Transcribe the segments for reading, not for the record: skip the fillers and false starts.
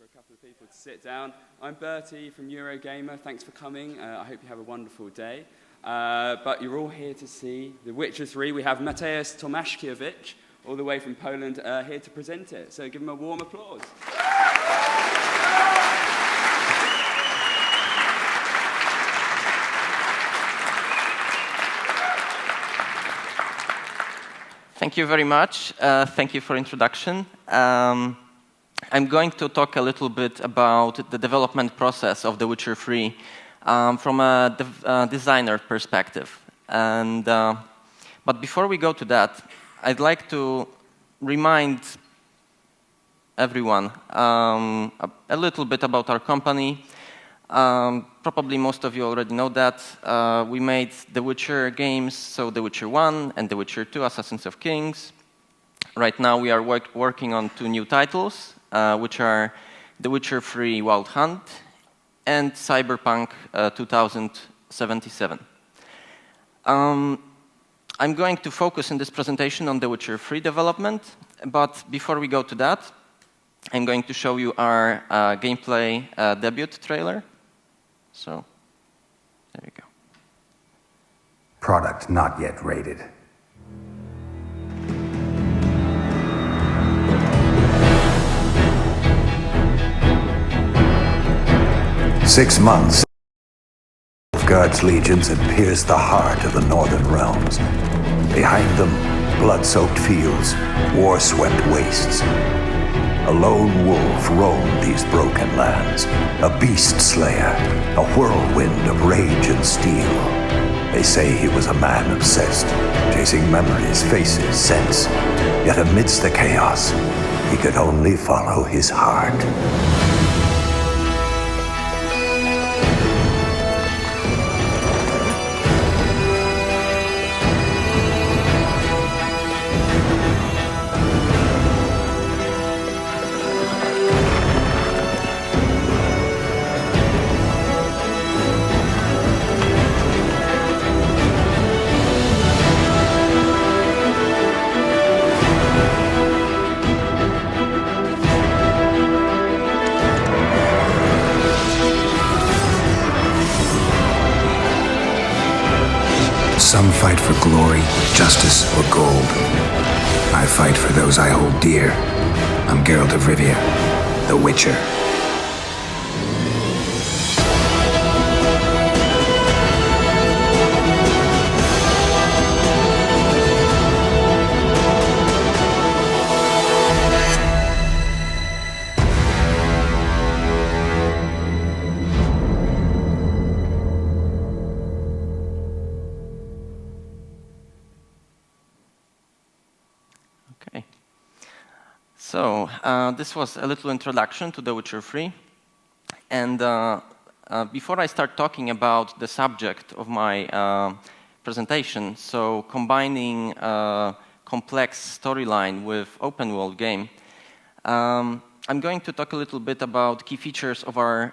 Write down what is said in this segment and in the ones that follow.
for a couple of people to sit down. I'm Bertie from Eurogamer. Thanks for coming. I hope you have a wonderful day. But you're all here to see The Witcher 3. We have Mateusz Tomaszkiewicz, all the way from Poland, here to present it. So give him a warm applause. Thank you very much. Thank you for introduction. I'm going to talk a little bit about the development process of The Witcher 3 from a designer perspective. But before we go to that, I'd like to remind everyone a little bit about our company. Probably most of you already know that. We made The Witcher games, so The Witcher 1 and The Witcher 2, Assassins of Kings. Right now we are working on 2 new titles, which are The Witcher 3 Wild Hunt and Cyberpunk 2077. I'm going to focus in this presentation on The Witcher 3 development, but before we go to that, I'm going to show you our gameplay debut trailer. So, there you go. Product not yet rated. Six months, God's legions had pierced the heart of the northern realms. Behind them, blood-soaked fields, war-swept wastes. A lone wolf roamed these broken lands, a beast slayer, a whirlwind of rage and steel. They say he was a man obsessed, chasing memories, faces, scents. Yet amidst the chaos, he could only follow his heart. Some fight for glory, justice, or gold. I fight for those I hold dear. I'm Geralt of Rivia, the Witcher. Okay. So, this was a little introduction to The Witcher 3. And before I start talking about the subject of my presentation, so combining complex storyline with open world game, I'm going to talk a little bit about key features of our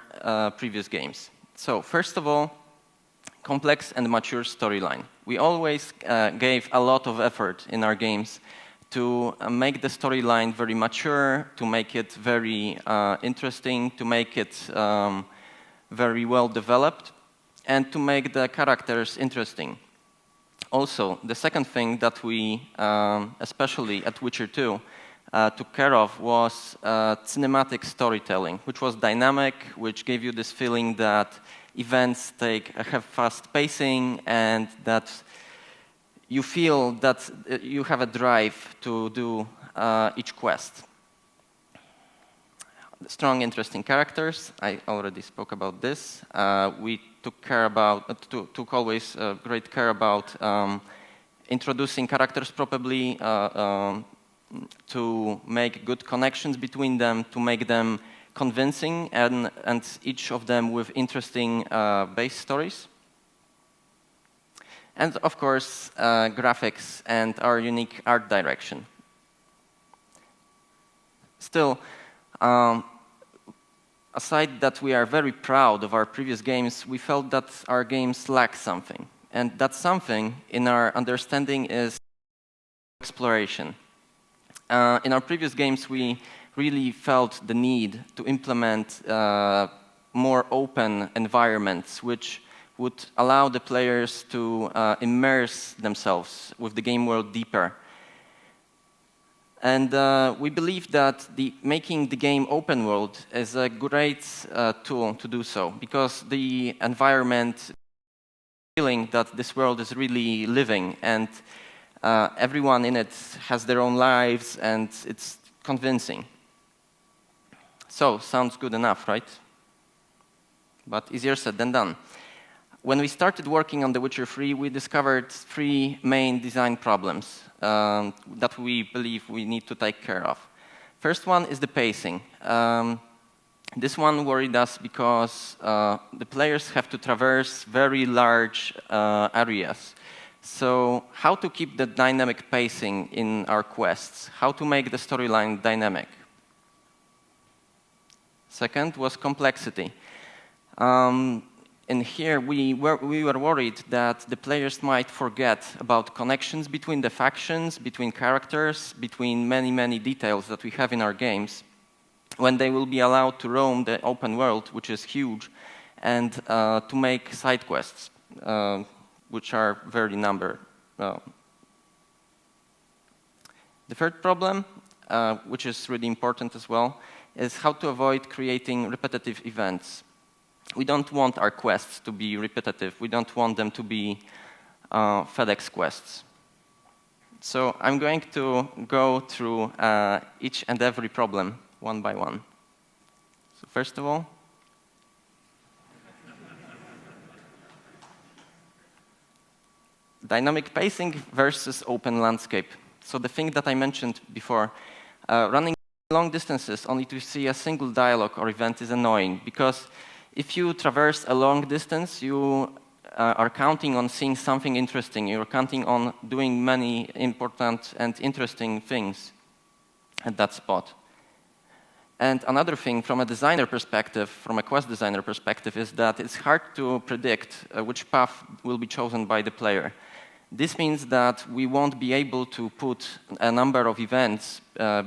previous games. So, first of all, complex and mature storyline. We always gave a lot of effort in our games to make the storyline very mature, to make it very interesting, to make it very well developed, and to make the characters interesting. Also, the second thing that we, especially at Witcher 2, took care of was cinematic storytelling, which was dynamic, which gave you this feeling that events have fast pacing and that you feel that you have a drive to do each quest. Strong, interesting characters. I already spoke about this. We took always great care about introducing characters properly, to make good connections between them, to make them convincing, and each of them with interesting base stories. And of course, graphics and our unique art direction. Still, aside that we are very proud of our previous games, we felt that our games lack something. And that something, in our understanding, is exploration. In our previous games, we really felt the need to implement more open environments, which would allow the players to immerse themselves with the game world deeper. And we believe that making the game open world is a great tool to do so, because the environment feeling that this world is really living, and everyone in it has their own lives, and it's convincing. So, sounds good enough, right? But easier said than done. When we started working on The Witcher 3, we discovered 3 main design problems that we believe we need to take care of. First one is the pacing. This one worried us because the players have to traverse very large areas. So how to keep the dynamic pacing in our quests? How to make the storyline dynamic? Second was complexity. And here we were worried that the players might forget about connections between the factions, between characters, between many, many details that we have in our games, when they will be allowed to roam the open world, which is huge, and to make side quests, which are very numbered. The third problem, which is really important as well, is how to avoid creating repetitive events. We don't want our quests to be repetitive. We don't want them to be FedEx quests. So I'm going to go through each and every problem one by one. So first of all, dynamic pacing versus open landscape. So the thing that I mentioned before, running long distances only to see a single dialogue or event is annoying, because if you traverse a long distance, you are counting on seeing something interesting. You're counting on doing many important and interesting things at that spot. And another thing, from a designer perspective, from a quest designer perspective, is that it's hard to predict which path will be chosen by the player. This means that we won't be able to put a number of events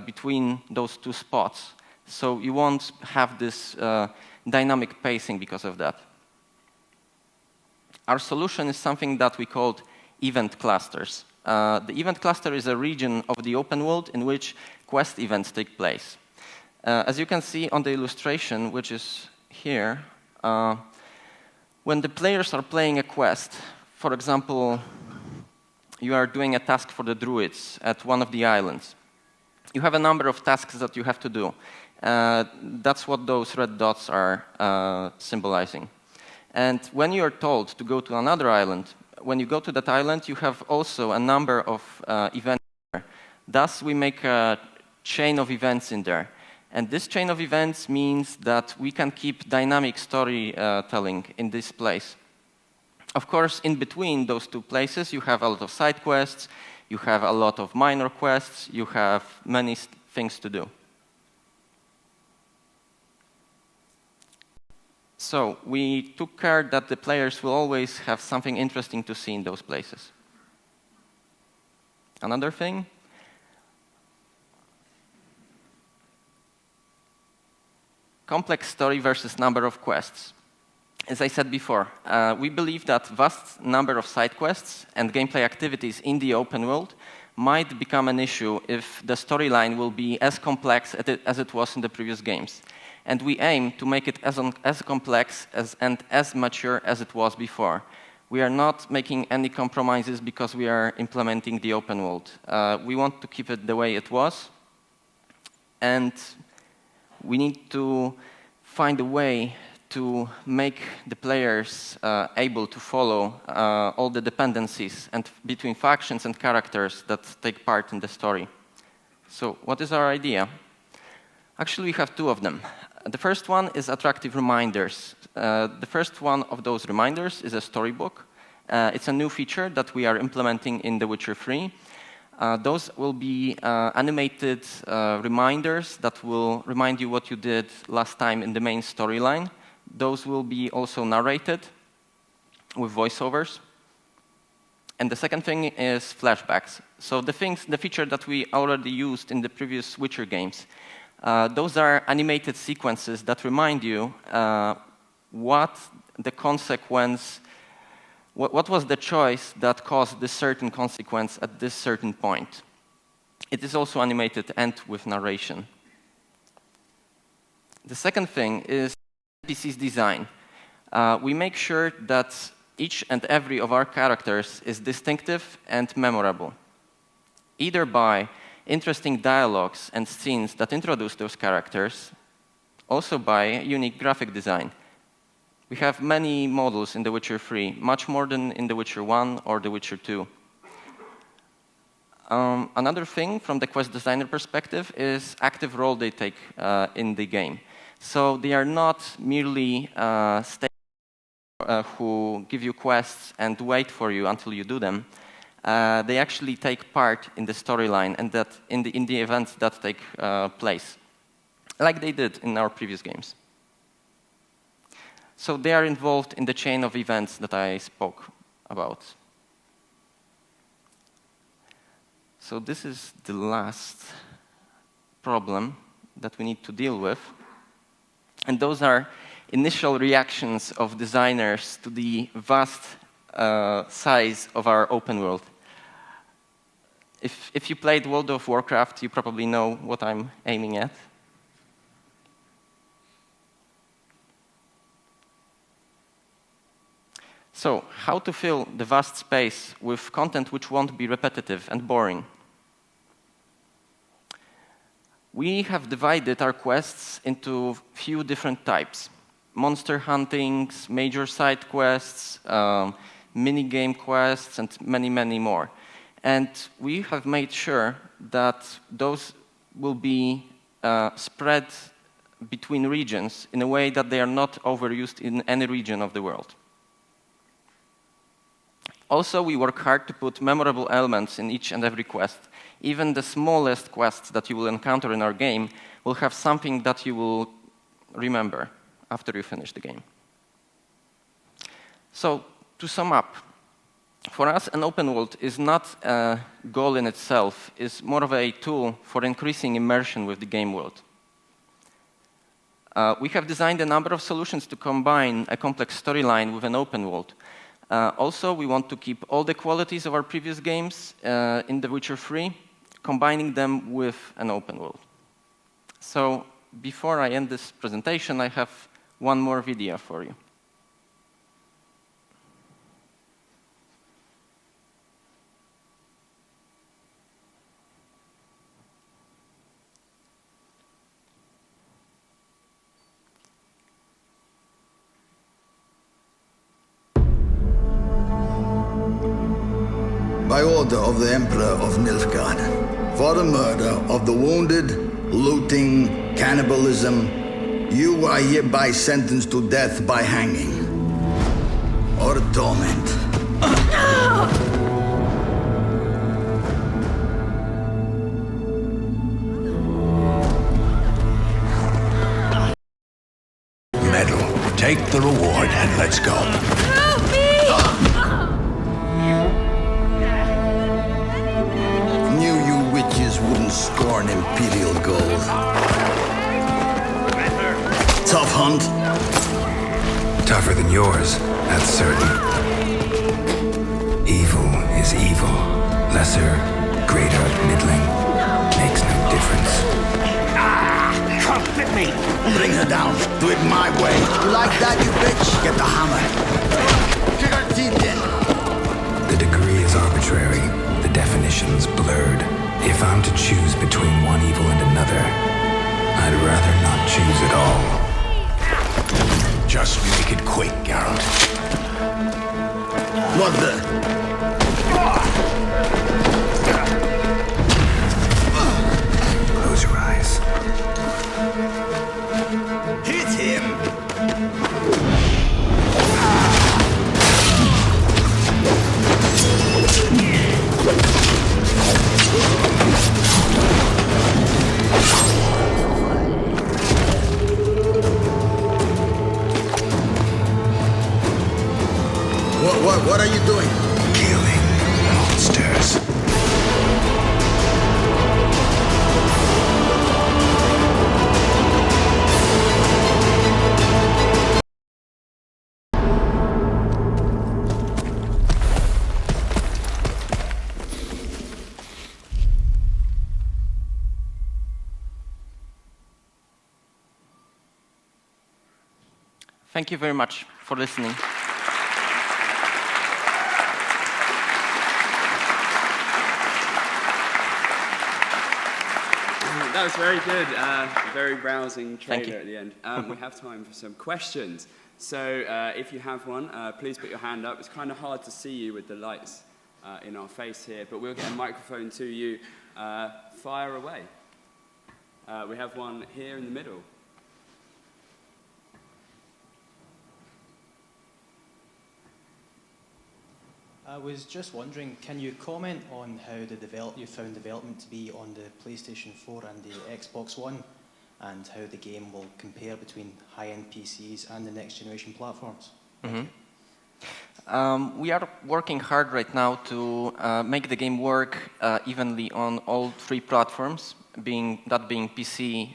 between those 2 spots. So you won't have this dynamic pacing because of that. Our solution is something that we called event clusters. The event cluster is a region of the open world in which quest events take place. As you can see on the illustration, which is here, when the players are playing a quest, for example, you are doing a task for the druids at one of the islands. You have a number of tasks that you have to do. That's what those red dots are symbolizing. And when you are told to go to another island, when you go to that island, you have also a number of events there. Thus, we make a chain of events in there. And this chain of events means that we can keep dynamic storytelling in this place. Of course, in between those 2 places, you have a lot of side quests, you have a lot of minor quests, you have many things to do. So we took care that the players will always have something interesting to see in those places. Another thing, complex story versus number of quests. As I said before, we believe that vast number of side quests and gameplay activities in the open world might become an issue if the storyline will be as complex as it was in the previous games. And we aim to make it as complex and as mature as it was before. We are not making any compromises because we are implementing the open world. We want to keep it the way it was. And we need to find a way to make the players able to follow all the dependencies and between factions and characters that take part in the story. So what is our idea? Actually, we have 2 of them. The first one is attractive reminders. The first one of those reminders is a storybook. It's a new feature that we are implementing in The Witcher 3. Those will be animated reminders that will remind you what you did last time in the main storyline. Those will be also narrated with voiceovers. And the second thing is flashbacks. So the feature that we already used in the previous Witcher games, Those are animated sequences that remind you what the consequence, what was the choice that caused this certain consequence at this certain point. It is also animated and with narration. The second thing is NPC's design. We make sure that each and every of our characters is distinctive and memorable, either by interesting dialogues and scenes that introduce those characters, also by unique graphic design. We have many models in The Witcher 3, much more than in The Witcher 1 or The Witcher 2. Another thing from the quest designer perspective is active role they take in the game. So they are not merely who give you quests and wait for you until you do them. They actually take part in the storyline and that in the events that take place, like they did in our previous games. So they are involved in the chain of events that I spoke about. So this is the last problem that we need to deal with. And those are initial reactions of designers to the vast size of our open world. If you played World of Warcraft, you probably know what I'm aiming at. So, how to fill the vast space with content which won't be repetitive and boring? We have divided our quests into a few different types. Monster huntings, major side quests, mini-game quests, and many, many more. And we have made sure that those will be spread between regions in a way that they are not overused in any region of the world. Also, we work hard to put memorable elements in each and every quest. Even the smallest quests that you will encounter in our game will have something that you will remember after you finish the game. So, to sum up, for us, an open world is not a goal in itself. It's more of a tool for increasing immersion with the game world. We have designed a number of solutions to combine a complex storyline with an open world. Also, we want to keep all the qualities of our previous games in The Witcher 3, combining them with an open world. So, before I end this presentation, I have one more video for you. By order of the Emperor of Nilfgaard, for the murder of the wounded, looting, cannibalism, you are hereby sentenced to death by hanging or torment. Medal. Take the reward and let's go. Help me! Knew you witches wouldn't scorn imperial gold. Tough hunt. Tougher than yours, that's certain. Evil is evil. Lesser, greater, middling, makes no difference. Come with me! Bring her down. Do it my way. You like that, you bitch? Get the hammer. Kick her teeth in. The degree is arbitrary, the definition's blurred. If I'm to choose between one evil and another, I'd rather not choose at all. Just make it quick, Geralt. What the? Close your eyes. Hit him. Thank you very much for listening. That was very good. Very rousing Thank you. trailer at the end. We have time for some questions. So if you have one, please put your hand up. It's kind of hard to see you with the lights in our face here, but we'll get a microphone to you. Fire away. We have one here in the middle. I was just wondering, can you comment on how you found development to be on the PlayStation 4 and the Xbox One, and how the game will compare between high-end PCs and the next generation platforms? We are working hard right now to make the game work evenly on all three platforms, being PC,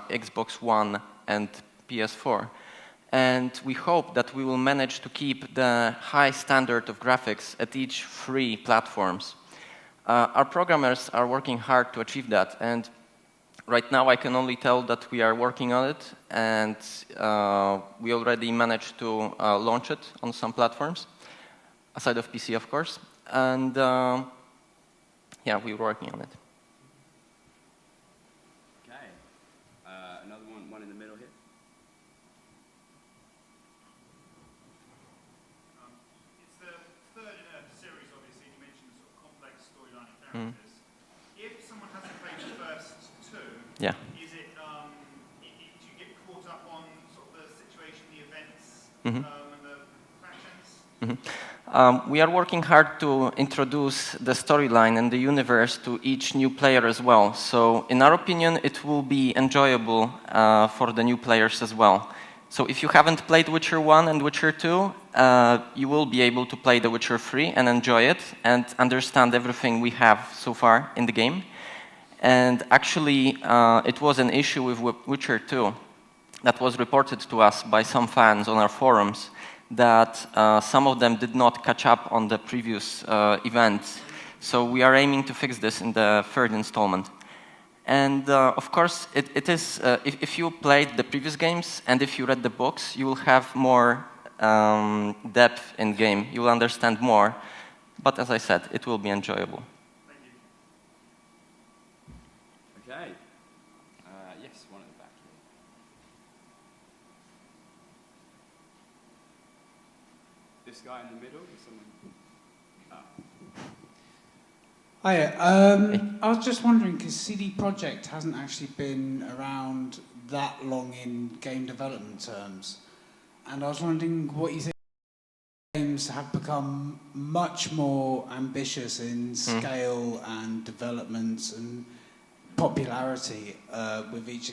Xbox One, and PS4. And we hope that we will manage to keep the high standard of graphics at each three platforms. Our programmers are working hard to achieve that, and right now I can only tell that we are working on it, and we already managed to launch it on some platforms, aside of PC, of course, and yeah, we're working on it. Okay. Another one in the middle here. It's the third in a series, obviously. You mentioned the sort of complex storyline and characters. If someone hasn't played the first two, Yeah. is it, do you get caught up on sort of the situation, the events, Mhm. And the factions? We are working hard to introduce the storyline and the universe to each new player as well. So, in our opinion, it will be enjoyable for the new players as well. So, if you haven't played Witcher 1 and Witcher 2, you will be able to play The Witcher 3 and enjoy it and understand everything we have so far in the game. And actually, it was an issue with Witcher 2 that was reported to us by some fans on our forums, that some of them did not catch up on the previous events. So we are aiming to fix this in the third installment. And of course, it is, if you played the previous games and if you read the books, you will have more depth in game. You will understand more. But as I said, it will be enjoyable. Thank you. Okay. Yes, one at the back here. This guy in the middle, is someone? Hi, I was just wondering, because CD Projekt hasn't actually been around that long in game development terms, and I was wondering what you think games have become much more ambitious in scale and development and popularity with each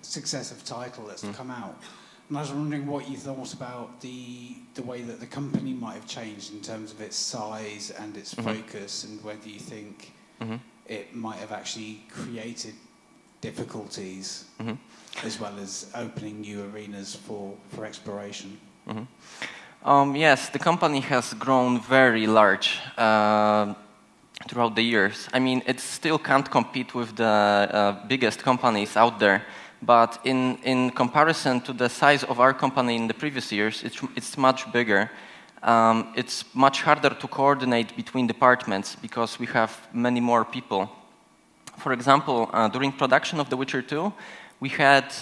successive title that's come out. And I was wondering what you thought about the way that the company might have changed in terms of its size and its focus, and whether you think it might have actually created difficulties as well as opening new arenas for exploration. Yes, the company has grown very large throughout the years. I mean, it still can't compete with the biggest companies out there. But in comparison to the size of our company in the previous years, it's much bigger. It's much harder to coordinate between departments because we have many more people. For example, during production of The Witcher 2, we had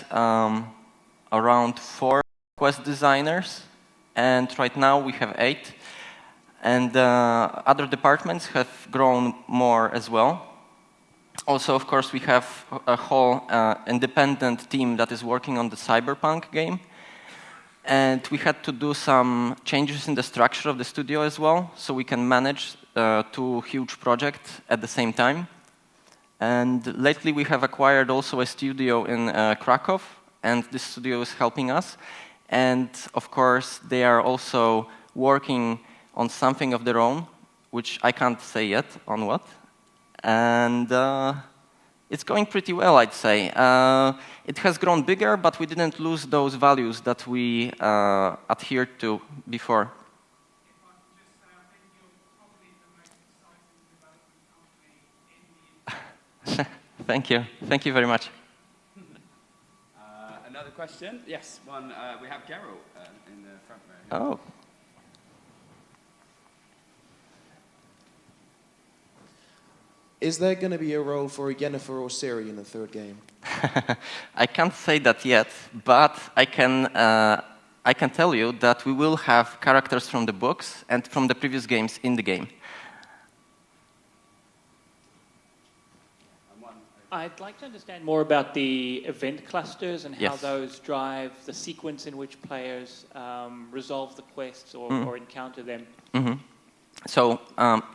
around 4 quest designers, and right now we have 8. And other departments have grown more as well. Also, of course, we have a whole independent team that is working on the Cyberpunk game. And we had to do some changes in the structure of the studio as well, so we can manage 2 huge projects at the same time. And lately we have acquired also a studio in Krakow, and this studio is helping us. And of course, they are also working on something of their own, which I can't say yet on what. And it's going pretty well, I'd say. It has grown bigger, but we didn't lose those values that we adhered to before. Thank you. Thank you very much. Another question? Yes, one. We have Geralt in the front row. Oh. Is there going to be a role for Yennefer or Ciri in the third game? I can't say that yet, but I can tell you that we will have characters from the books and from the previous games in the game. I'd like to understand more about the event clusters and how Yes. those drive the sequence in which players resolve the quests or encounter them. Mm-hmm. So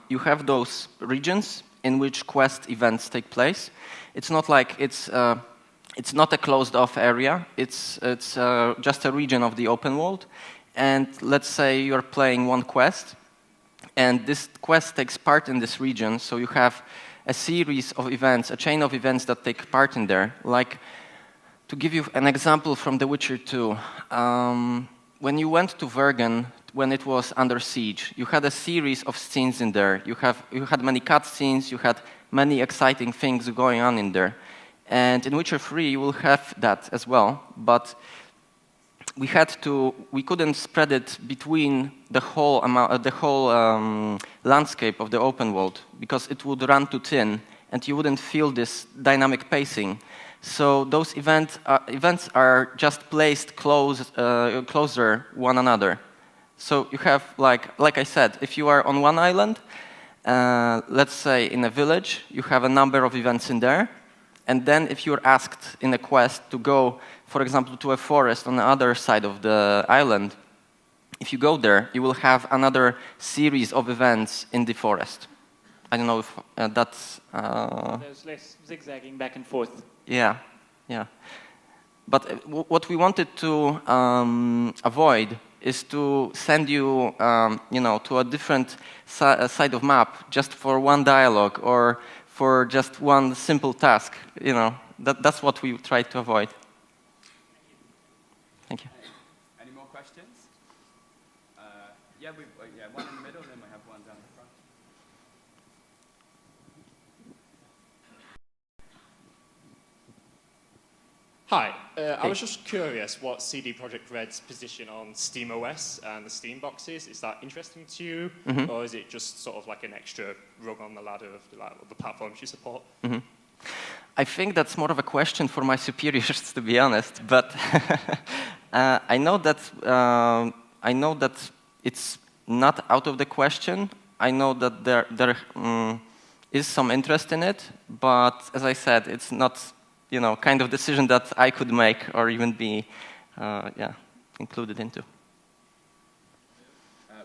you have those regions in which quest events take place. It's not like it's not a closed-off area. It's just a region of the open world. And let's say you're playing one quest, and this quest takes part in this region. So you have a series of events, a chain of events that take part in there. Like, to give you an example from The Witcher 2, when you went to Vergen, when it was under siege, you had a series of scenes in there. You had many cutscenes, you had many exciting things going on in there. And in Witcher 3, you will have that as well, but we couldn't spread it between the whole landscape of the open world, because it would run too thin, and you wouldn't feel this dynamic pacing. So those events are just placed closer one another. So you have, like I said, if you are on one island, let's say in a village, you have a number of events in there. And then if you're asked in a quest to go, for example, to a forest on the other side of the island, if you go there, you will have another series of events in the forest. I don't know if that's... There's less zigzagging back and forth. Yeah. But what we wanted to avoid is to send you, to a different side of map just for one dialogue or for just one simple task. That's what we try to avoid. Thank you. Any more questions? Yeah, one in the middle, then we have one down the front. Hi, I was just curious what CD Projekt RED's position on SteamOS and the Steam boxes. Is that interesting to you, or is it just sort of like an extra rung on the ladder of the platforms you support? I think that's more of a question for my superiors, to be honest. But I know that it's not out of the question. I know that there is some interest in it, but as I said, it's not kind of decision that I could make or even be included into.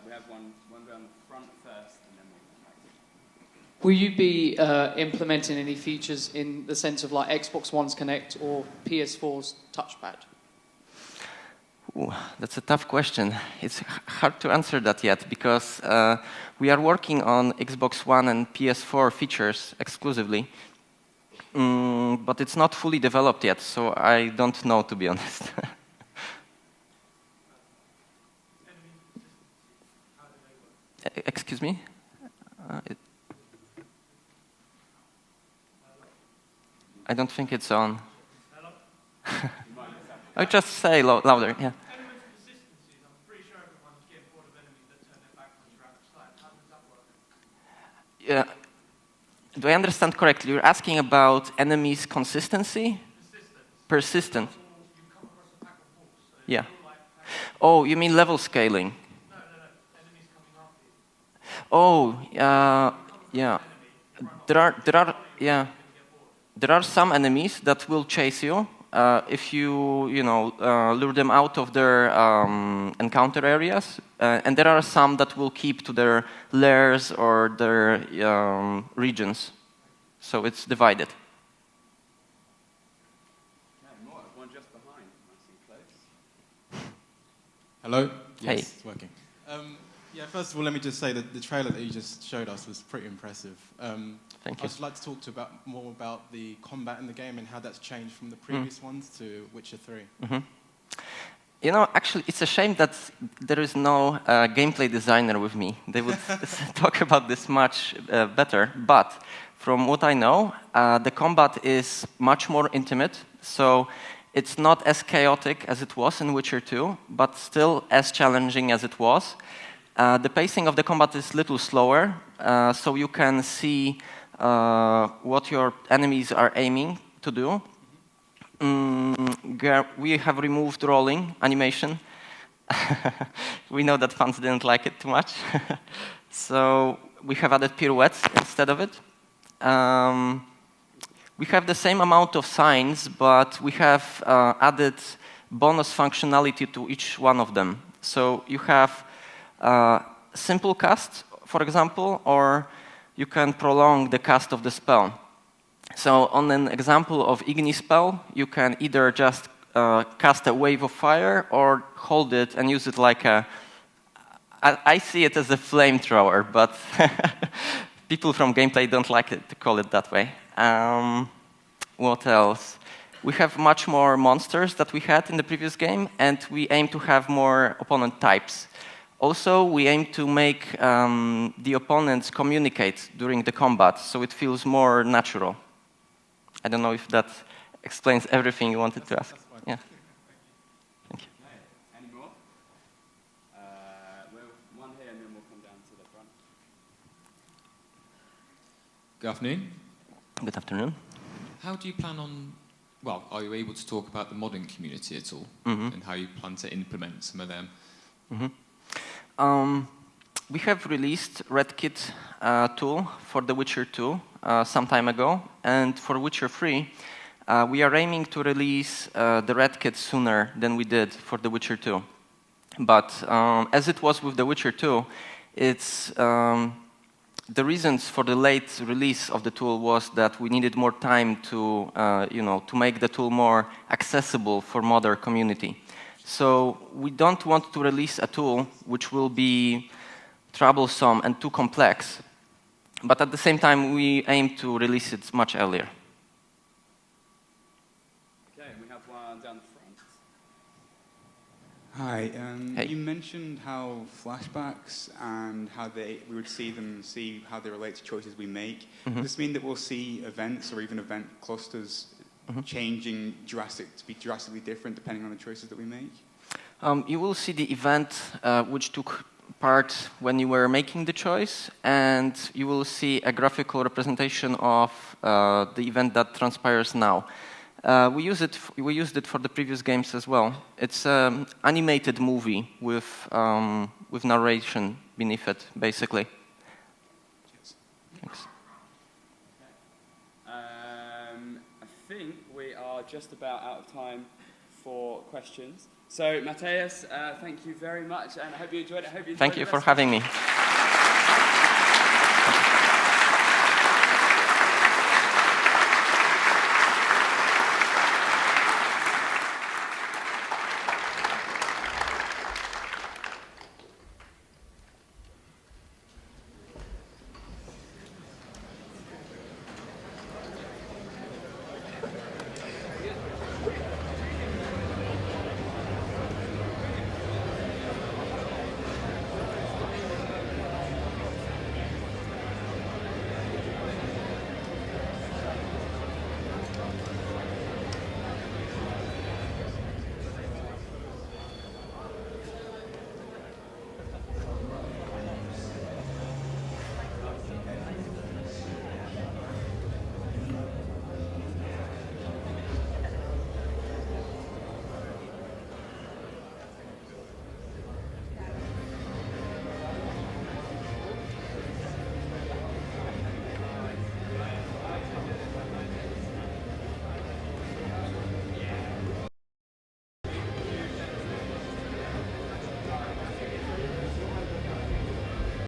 We have one down the front first, and then we'll come back. Will you be implementing any features in the sense of like Xbox One's Connect or PS4's touchpad? Ooh, that's a tough question. It's hard to answer that yet because we are working on Xbox One and PS4 features exclusively. But it's not fully developed yet, so I don't know, to be honest. Excuse me? I don't think it's on. I'll just say louder, yeah. Yeah. Do I understand correctly? You're asking about enemies' consistency? Persistent. Yeah. Oh, you mean level scaling? Oh, yeah. There are some enemies that will chase you if you lure them out of their encounter areas, and there are some that will keep to their lairs or their regions. So it's divided. One just behind, nice and close. Hello? Yes, Hey. it's working. Yeah, first of all, let me just say that the trailer that you just showed us was pretty impressive. Thank you. I'd just like to talk more about the combat in the game and how that's changed from the previous ones to Witcher 3. Actually, it's a shame that there is no gameplay designer with me. They would talk about this much better. But from what I know, the combat is much more intimate. So It's not as chaotic as it was in Witcher 2, but still as challenging as it was. The pacing of the combat is a little slower, so you can see what your enemies are aiming to do. We have removed rolling animation. We know that fans didn't like it too much. So we have added pirouettes instead of it. We have the same amount of signs, but we have added bonus functionality to each one of them. So you have simple cast, for example, or you can prolong the cast of the spell. So on an example of Igni spell, you can either just cast a wave of fire or hold it and use it like a... I see it as a flamethrower, but people from gameplay don't like it to call it that way. What else? We have much more monsters that we had in the previous game, and we aim to have more opponent types. Also, we aim to make the opponents communicate during the combat, so it feels more natural. I don't know if that explains everything you wanted to ask. Yeah. Thank you. Any more? One here, and then we'll come down to the front. Good afternoon. Good afternoon. How do you plan on, well, are you able to talk about the modding community at all? Mm-hmm. And how you plan to implement some of them? Mm-hmm. We have released REDKit tool for The Witcher 2 some time ago, and for Witcher 3, we are aiming to release the REDKit sooner than we did for The Witcher 2. But as it was with The Witcher 2, it's the reasons for the late release of the tool was that we needed more time to, to make the tool more accessible for modder community. So we don't want to release a tool which will be troublesome and too complex, but at the same time we aim to release it much earlier. Okay, we have one down the front. Hi, Hey. You mentioned how flashbacks and how we would see how they relate to choices we make. Mm-hmm. Does this mean that we'll see events or even event clusters changing to be drastically different depending on the choices that we make? You will see the event which took part when you were making the choice, and you will see a graphical representation of the event that transpires now. We used it for the previous games as well. It's an animated movie with narration beneath it, basically. Thanks. I think we are just about out of time for questions. So, Matthias, thank you very much, and I hope you enjoyed it. Thank you for having me.